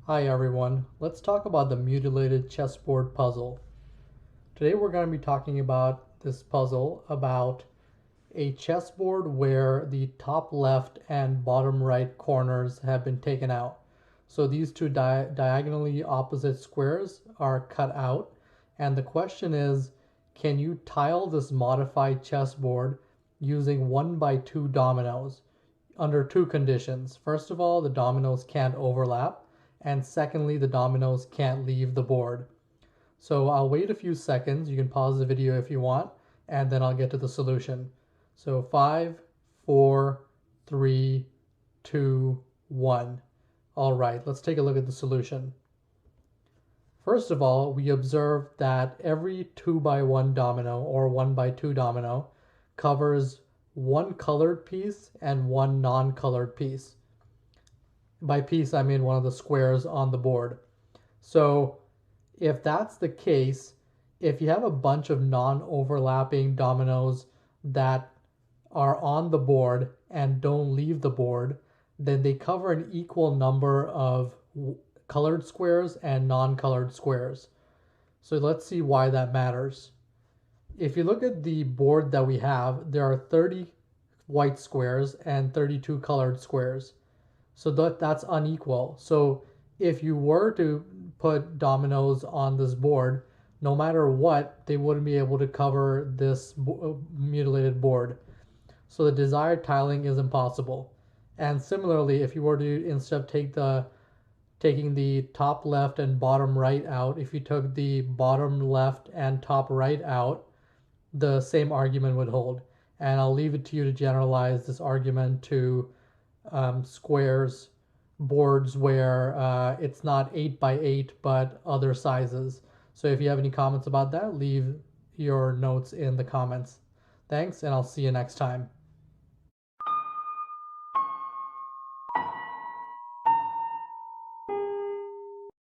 Hi everyone, let's talk about the mutilated chessboard puzzle. Today we're going to be talking about this puzzle about a chessboard where the top left and bottom right corners have been taken out. So these two diagonally opposite squares are cut out, and the question is, can you tile this modified chessboard using 1 by 2 dominoes under two conditions? First of all, the dominoes can't overlap, and secondly, the dominoes can't leave the board. So I'll wait a few seconds. You can pause the video if you want, and then I'll get to the solution. So 5, 4, 3, 2, 1. All right, let's take a look at the solution. First of all, we observe that every 2 by 1 domino or 1 by 2 domino covers one colored piece and one non-colored piece. By piece, I mean one of the squares on the board. So if that's the case, if you have a bunch of non-overlapping dominoes that are on the board and don't leave the board, then they cover an equal number of colored squares and non-colored squares. So let's see why that matters. If you look at the board that we have, there are 30 white squares and 32 colored squares. So that's unequal. So if you were to put dominoes on this board, no matter what, they wouldn't be able to cover this mutilated board. So the desired tiling is impossible. And similarly, if you were to instead of taking the top left and bottom right out, if you took the bottom left and top right out, the same argument would hold. And I'll leave it to you to generalize this argument to squares, boards where it's not 8 by 8 but other sizes. So if you have any comments about that, leave your notes in the comments. Thanks, and I'll see you next time.